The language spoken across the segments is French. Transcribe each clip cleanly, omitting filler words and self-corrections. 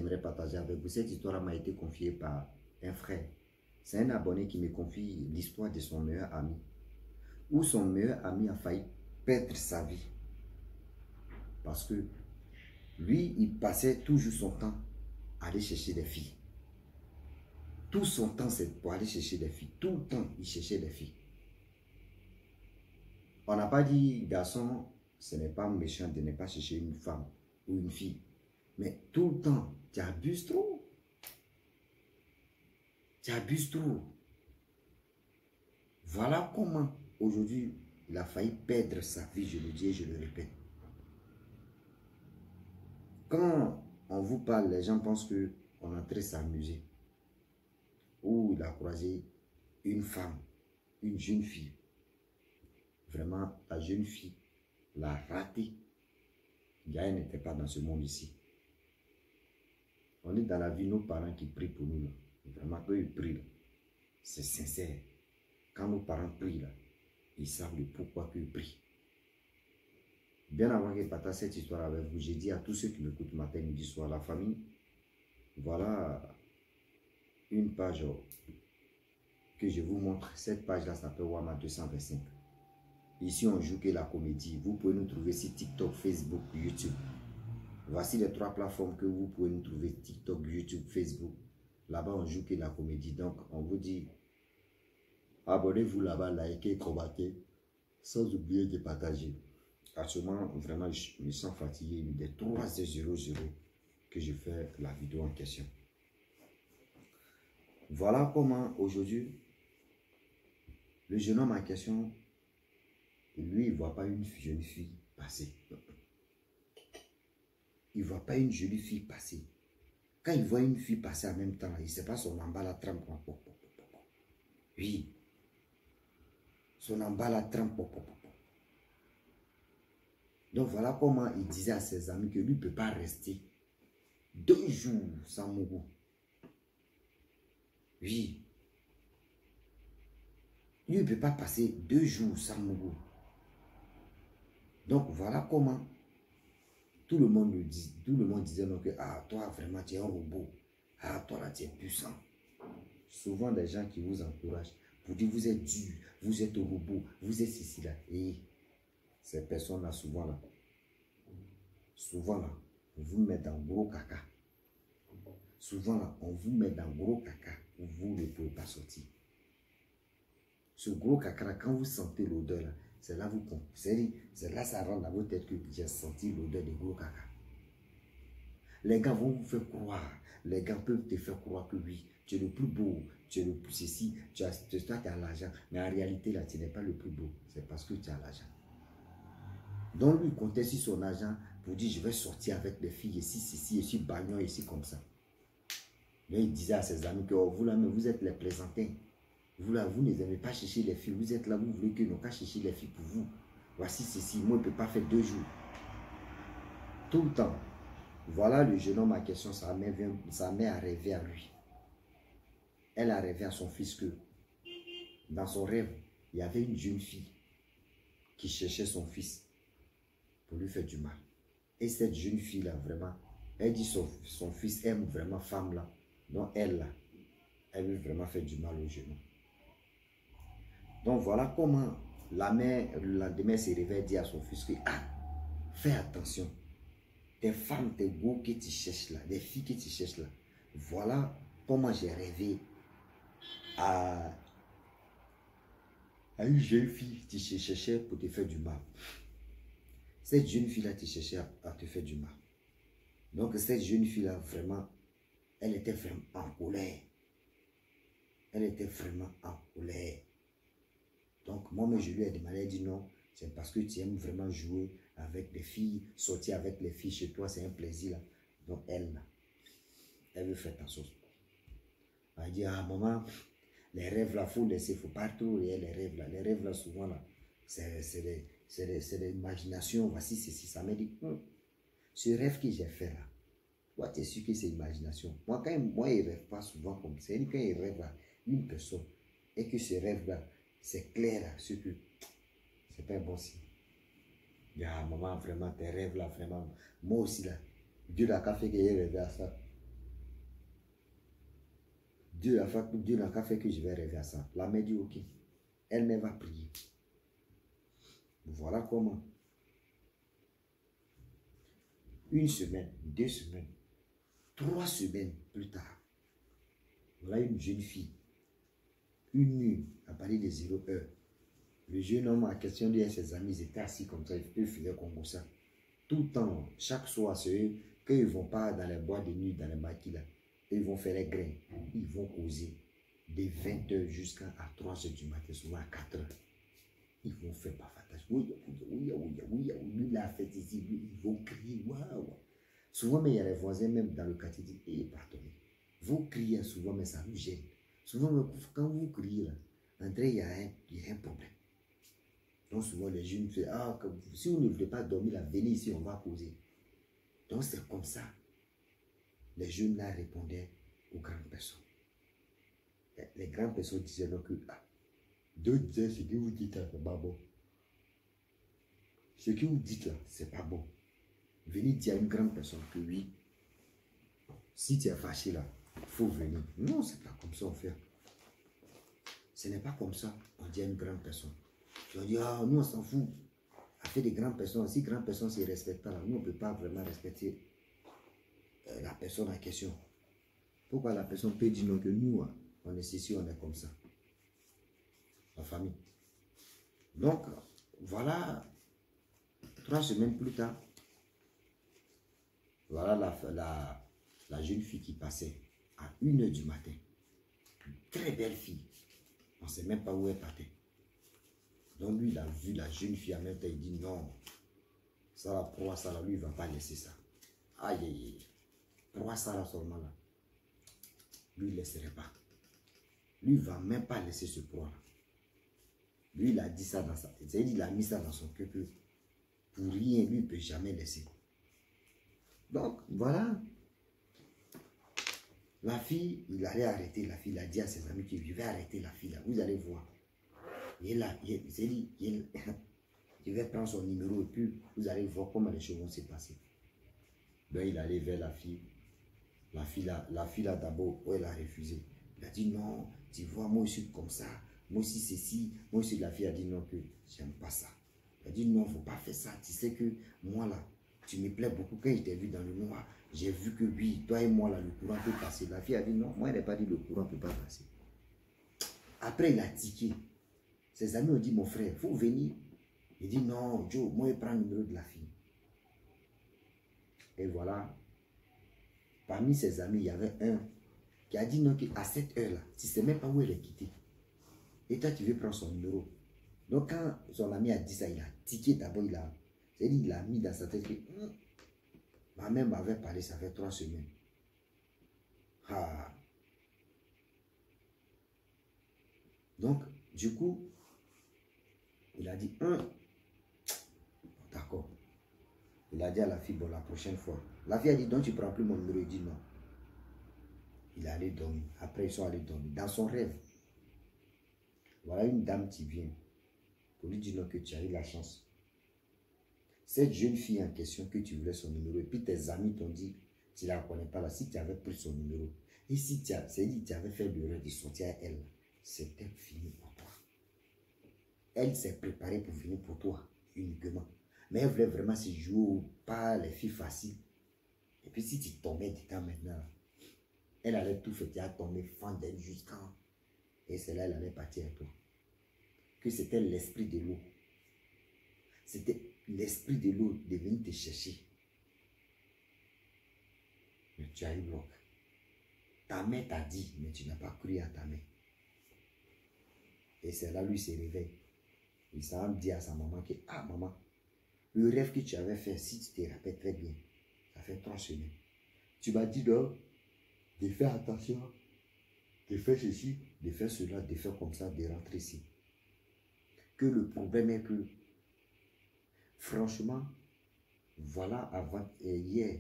j'aimerais partager avec vous. Cette histoire m'a été confiée par un frère. C'est un abonné qui me confie l'histoire de son meilleur ami, où son meilleur ami a failli perdre sa vie. Parce que lui, il passait toujours son temps à aller chercher des filles. Tout son temps, c'est pour aller chercher des filles. Tout le temps, il cherchait des filles. On n'a pas dit, garçon, ce n'est pas méchant de ne pas chercher une femme ou une fille. Mais tout le temps, tu abuses trop. Tu abuses trop. Voilà comment, aujourd'hui, il a failli perdre sa vie, je le dis et je le répète. Quand on vous parle, les gens pensent qu'on est en train de s'amuser. Ou il a croisé une femme, une jeune fille. Vraiment, la jeune fille l'a raté. Elle n'était pas dans ce monde ici. On est dans la vie, nos parents qui prient pour nous. Là. Vraiment, eux, ils prient. C'est sincère. Quand nos parents prient, là, ils savent le pourquoi qu'ils prient. Bien avant que je partage cette histoire avec vous, j'ai dit à tous ceux qui m'écoutent matin, midi, soir, la famille, voilà une page que je vous montre. Cette page-là s'appelle Wama 225. Ici, on joue que la comédie. Vous pouvez nous trouver sur TikTok, Facebook, YouTube. Voici les 3 plateformes que vous pouvez nous trouver. TikTok, YouTube, Facebook. Là-bas, on joue que la comédie. Donc, on vous dit, abonnez-vous là-bas, likez, commentez, sans oublier de partager. Actuellement, vraiment, je me sens fatigué. Il est 3h00 que je fais la vidéo en question. Voilà comment, aujourd'hui, le jeune homme en question, lui, il ne voit pas une jeune fille passer. Il ne voit pas une jolie fille passer. Quand il voit une fille passer en même temps, il ne sait pas son emballa trempe. Oui. Son emballa trempe. Donc voilà comment il disait à ses amis que lui ne peut pas rester 2 jours sans Mougou. Oui. Lui ne peut pas passer 2 jours sans Mougou. Donc voilà comment tout le monde disait donc que ah, toi vraiment tu es un robot. Ah, toi là tu es puissant. Souvent des gens qui vous encouragent, vous disent vous êtes dur, vous êtes un robot, vous êtes ceci là. Et ces personnes-là, souvent là, on vous met dans gros caca. Souvent là, on vous met dans gros caca où vous ne pouvez pas sortir. Ce gros caca là, quand vous sentez l'odeur là, c'est là ça rentre dans votre tête que j'ai senti l'odeur de gros caca. Les gars vont vous faire croire, les gars peuvent te faire croire que oui, tu es le plus beau, tu es le plus ceci, tu as l'argent, mais en réalité là, tu n'es pas le plus beau, c'est parce que tu as l'argent. Donc lui, il comptait sur son argent pour dire je vais sortir avec des filles ici, ici, ici, bagnon, ici, comme ça. Mais il disait à ses amis que oh, vous là, mais vous êtes les plaisantins. Vous là, vous n'aimez pas chercher les filles. Vous êtes là, vous voulez que nous pas chercher les filles pour vous. Voici ceci, moi je ne peux pas faire 2 jours. Tout le temps. Voilà le jeune homme en question, sa mère a rêvé à lui. Elle a rêvé à son fils que dans son rêve, il y avait une jeune fille qui cherchait son fils pour lui faire du mal. Et cette jeune fille-là, vraiment, elle dit son fils aime vraiment femme là. Donc elle là, elle veut vraiment faire du mal au jeune homme. Donc voilà comment la mère, le lendemain, se réveille et dit à son fils que ah, fais attention. Tes femmes, tes beaux que tu cherches là, les filles que tu cherches là. Voilà comment j'ai rêvé à une jeune fille qui te cherchait pour te faire du mal. Cette jeune fille-là te cherchait à te faire du mal. Donc cette jeune fille-là, vraiment, elle était vraiment en colère. Elle était vraiment en colère. Donc moi, je lui ai demandé, elle dit non, c'est parce que tu aimes vraiment jouer avec les filles, sortir avec les filles chez toi, c'est un plaisir là. Donc elle veut faire ta sauce. Elle dit, ah maman, les rêves là, il faut laisser, il ne faut pas trop les rêves là. Les rêves là, souvent là, c'est l'imagination, voici ceci. Ça m'a dit, ce rêve que j'ai fait là, toi tu es sûr que c'est imagination. Moi, il ne rêve pas souvent comme ça. Quand il rêve là, une personne, et que ce rêve là, c'est clair là, ce que c'est pas bon signe. Ah, maman, vraiment, tes rêves là, vraiment, moi aussi là, Dieu n'a qu'à fait que j'ai rêvé à ça. Dieu n'a qu'à faire que je vais rêver à ça. La mère dit ok. Elle-même va prier. Voilà comment. Une semaine, 2 semaines, 3 semaines plus tard, voilà une jeune fille, une nuit, à partir de 0 heure. Le jeune homme, à question de ses amis, ils étaient assis comme ça, ils faisaient comme ça. Tout le temps, chaque soir, c'est eux, quand ils ne vont pas dans les bois de nuit, dans les maquis là, ils vont faire les grains, ils vont causer de 20 heures jusqu'à 3 heures du matin, souvent à 4 heures. Ils vont faire bafatage. Oui, lui, il a fait ici, lui, ils vont crier, waouh. Souvent, mais il y a les voisins, même dans le quartier, qui disent, pardonnez. Vous criez souvent, mais ça nous gêne. Souvent, quand vous criez, là, André, il y a un problème. Donc, souvent, les jeunes disent, si vous ne voulez pas dormir, là, venez ici, on va causer. Donc, c'est comme ça. Les jeunes là répondaient aux grandes personnes. Les grandes personnes disaient donc que, Dieu disait, ce que vous dites là, c'est pas bon. Ce que vous dites là, c'est pas bon. Venez dire à une grande personne que oui, si tu es fâché là, il faut venir. Non, c'est pas comme ça on fait. Ce n'est pas comme ça, on dit à une grande personne. Tu vas dire, nous on s'en fout. À faire des grandes personnes, si grandes personnes se respectent là, nous on ne peut pas vraiment respecter la personne en question. Pourquoi la personne peut dire non que nous, on est ceci, on est comme ça. La famille. Donc, voilà, 3 semaines plus tard, voilà la jeune fille qui passait à 1 heure du matin. Une très belle fille. On ne sait même pas où elle partait. Donc lui, il a vu la jeune fille en même temps, il dit non, ça là, pour ça là, lui, il ne va pas laisser ça. Aïe, aïe, aïe. Pour ça là seulement là, lui, il ne laisserait pas. Lui, il ne va même pas laisser ce proie là. Lui, il a dit ça dans sa tête. Il a mis ça dans son cœur que pour rien, lui, il ne peut jamais laisser. Donc, voilà. La fille, il allait arrêter la fille. Il a dit à ses amis que je vais arrêter la fille là. Vous allez voir. Il s'est dit, je vais prendre son numéro et puis vous allez voir comment les choses vont se passer. Donc, il allait vers la fille. La fille là d'abord, elle a refusé. Il a dit non, tu vois, moi je suis comme ça. Moi aussi ceci. Moi aussi la fille a dit non, que j'aime pas ça. Elle a dit non, il ne faut pas faire ça. Tu sais que moi là, tu me plais beaucoup. Quand je t'ai vu dans le noir, j'ai vu que oui, toi et moi là, le courant peut passer. La fille a dit non, moi elle n'a pas dit le courant ne peut pas passer. Après il a tiqué. Ses amis ont dit mon frère, il faut venir. Il dit non, Joe, moi je prends le numéro de la fille. Et voilà. Parmi ses amis, il y avait un qui a dit non, qu'à cette heure-là, tu ne sais même pas où elle est quittée. Et toi, tu veux prendre son numéro. Donc, quand son ami a dit ça, il a tiqué d'abord, il a mis dans sa tête que ma mère m'avait parlé, ça fait 3 semaines. Donc, du coup, il a dit, d'accord. Il a dit à la fille, bon, la prochaine fois. La fille a dit, donc tu ne prends plus mon numéro. Il dit non. Il est allé dormir. Après, ils sont allés dormir. Dans son rêve, voilà une dame qui vient pour lui dire non, que tu as eu la chance. Cette jeune fille en question que tu voulais son numéro, et puis tes amis t'ont dit, tu ne la connais pas là, si tu avais pris son numéro, et si tu avais fait l'erreur de sortir à elle, c'était fini pour toi. Elle s'est préparée pour venir pour toi, uniquement. Mais elle voulait vraiment se jouer par les filles faciles. Et puis si tu tombais dedans maintenant, elle allait tout faire, tu as tombé fan d'elle jusqu'à... Et c'est là elle allait partir avec toi. Que c'était l'esprit de l'eau. C'était l'esprit de l'eau de venir te chercher. Mais tu as eu bloc. Ta mère t'a dit, mais tu n'as pas cru à ta mère. Et c'est là lui se réveille. Il s'en dit à sa maman que, maman, le rêve que tu avais fait, si tu te rappelles très bien, ça fait 3 semaines. Tu m'as dit donc de faire attention, de faire ceci, de faire cela, de faire comme ça, de rentrer ici. Que le problème est que, franchement, voilà, avant hier,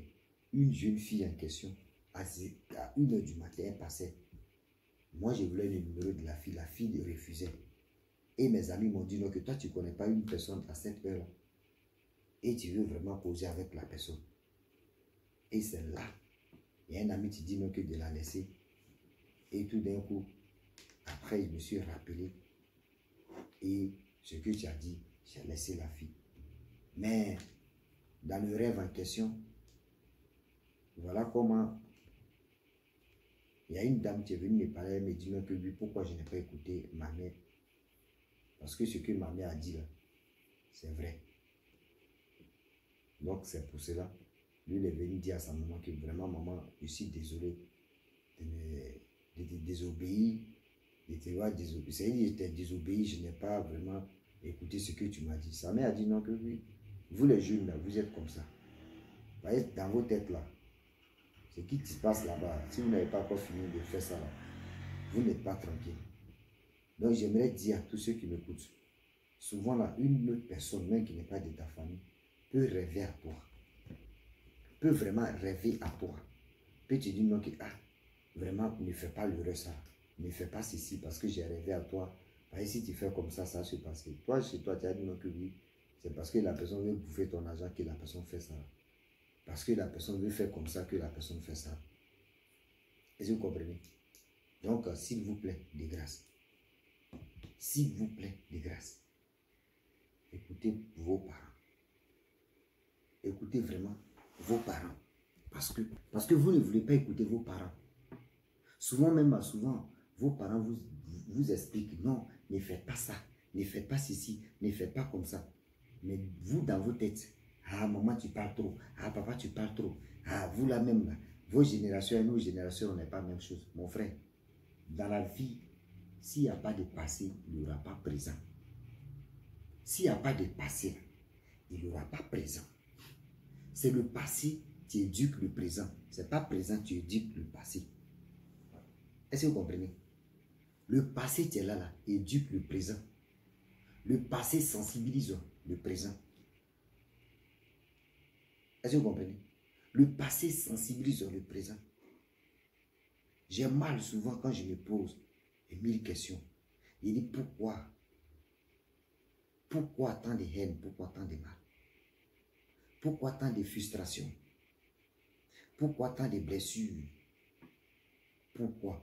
une jeune fille en question, à 1 heure du matin, elle passait. Moi, je voulais le numéro de la fille refusait. Et mes amis m'ont dit non, que toi, tu ne connais pas une personne à cette heure-là. Et tu veux vraiment causer avec la personne. Et c'est là, il y a un ami qui dit non, que de la laisser. Et tout d'un coup, après, je me suis rappelé. Et ce que tu as dit, j'ai laissé la fille. Mais dans le rêve en question, voilà comment il y a une dame qui est venue me parler, elle me dit non, que lui, pourquoi je n'ai pas écouté ma mère. Parce que ce que ma mère a dit là, c'est vrai. Donc c'est pour cela, lui il est venu dire à sa maman que vraiment maman, je suis désolé de te désobéir. J'étais désobéi, je n'ai pas vraiment écouté ce que tu m'as dit. Sa mère a dit non, que oui. Vous les jeunes là, vous êtes comme ça. Vous voyez, dans vos têtes là, ce qui se passe là-bas, si vous n'avez pas encore fini de faire ça là, vous n'êtes pas tranquille. Donc j'aimerais dire à tous ceux qui m'écoutent, souvent là, une autre personne, même qui n'est pas de ta famille, peut rêver à toi. Peut vraiment rêver à toi. Peut te dire non, que vraiment, ne fais pas le reste ça. Ne fais pas ceci parce que j'ai rêvé à toi. Et si tu fais comme ça, ça va se passer. Toi, chez toi, tu as dit non que oui. C'est parce que la personne veut bouffer ton argent que la personne fait ça. Parce que la personne veut faire comme ça que la personne fait ça. Est-ce que vous comprenez? Donc, s'il vous plaît, de grâce. S'il vous plaît, de grâce. Écoutez vos parents. Écoutez vraiment vos parents. Parce que vous ne voulez pas écouter vos parents. Souvent, vos parents vous expliquent, non, ne faites pas ça, ne faites pas ceci, ne faites pas comme ça. Mais vous, dans vos têtes, ah, maman, tu parles trop, ah, papa, tu parles trop, ah, vous là même, là, vos générations et nos générations, on n'est pas la même chose. Mon frère, dans la vie, s'il n'y a pas de passé, il n'y aura pas présent. S'il n'y a pas de passé, il n'y aura pas présent. C'est le passé qui éduque le présent. Ce n'est pas présent qui éduque le passé. Est-ce que vous comprenez? Le passé qui est là, éduque le présent. Le passé sensibilise le présent. Est-ce que vous comprenez? Le passé sensibilise le présent. J'ai mal souvent quand je me pose 1000 questions. Je dis pourquoi? Pourquoi tant de haine? Pourquoi tant de mal? Pourquoi tant de frustration? Pourquoi tant de blessures? Pourquoi?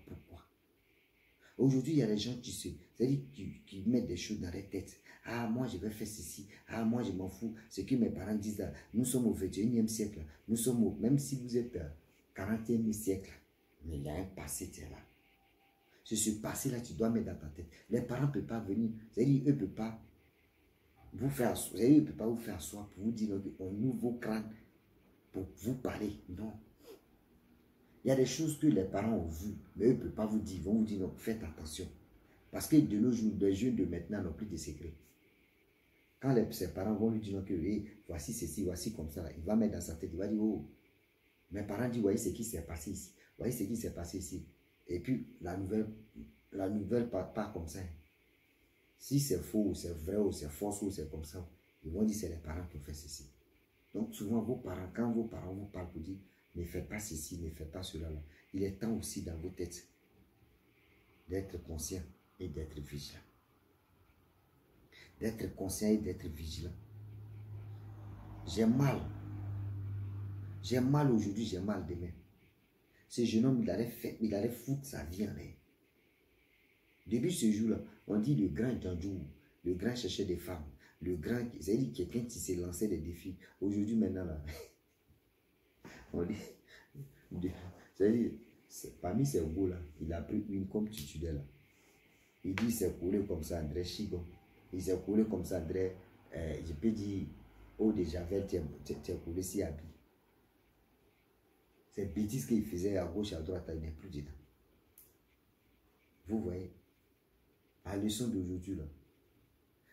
Aujourd'hui, il y a des gens qui mettent des choses dans leur tête. Ah, moi, je vais faire ceci. Ah, moi, je m'en fous. Ce que mes parents disent là. Nous sommes au 21e siècle. Nous sommes même si vous êtes au 40e siècle. Mais il y a un passé qui est là. C'est ce passé-là que tu dois mettre dans ta tête. Les parents ne peuvent pas venir. C'est-à-dire, eux ne peuvent pas vous faire asseoir pour vous dire un nouveau crâne pour vous parler. Non. Il y a des choses que les parents ont vues, mais eux ne peuvent pas vous dire. Ils vont vous dire, non, faites attention. Parce que de nos jours, les jeunes de maintenant n'ont plus de secrets. Quand ses parents vont lui dire que hey, voici ceci, voici comme ça, il va mettre dans sa tête, il va dire, oh, mes parents disent, voyez ce qui s'est passé ici. Voyez ce qui s'est passé ici. Et puis, la nouvelle part comme ça. Si c'est faux, ou c'est vrai, ou c'est faux, ou c'est comme ça, ils vont dire, c'est les parents qui ont fait ceci. Donc, souvent, vos parents, quand vos parents vous parlent pour dire, ne faites pas ceci, ne faites pas cela, là. Il est temps aussi dans vos têtes d'être conscient et d'être vigilant. D'être conscient et d'être vigilant. J'ai mal. J'ai mal aujourd'hui, j'ai mal demain. Ce jeune homme, il allait foutre sa vie en l'air. Depuis ce jour-là, on dit le grand Djanjou, le grand chercheur des femmes, le grand, c'est-à-dire quelqu'un qui s'est lancé des défis. Aujourd'hui, maintenant, là, on dit, c'est-à-dire, parmi ces mots là, il a pris une comme titulaire là. Il dit, c'est coulé comme ça, André Chigon. Il s'est coulé comme ça, André, je peux dire, eau de Javel, tu es coulé si habillé. Ces bêtises qu'il faisait à gauche, à droite, il n'est plus dedans. Vous voyez, la leçon d'aujourd'hui, là,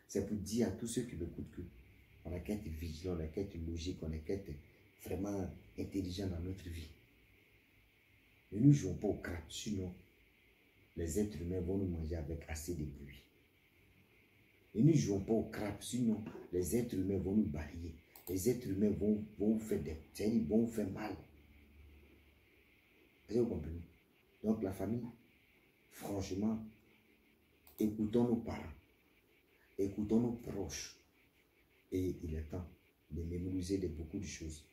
c'est pour dire à tous ceux qui m'écoutent que on a qu'à être vigilant, on a qu'à être logique, on a qu'à être vraiment intelligent dans notre vie. Ne nous jouons pas au crap, sinon les êtres humains vont nous manger avec assez de bruit. Ne nous jouons pas au crap, sinon les êtres humains vont nous balayer. Les êtres humains vont vous faire vont vous faire mal. Est-ce que vous comprenez? Donc la famille, franchement, écoutons nos parents, écoutons nos proches. Et il est temps de mémoriser beaucoup de choses.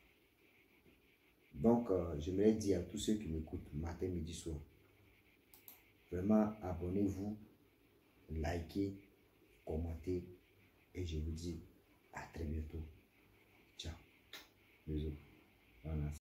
Donc, j'aimerais dire à tous ceux qui m'écoutent matin, midi, soir, Vraiment, abonnez-vous, likez, commentez et je vous dis à très bientôt.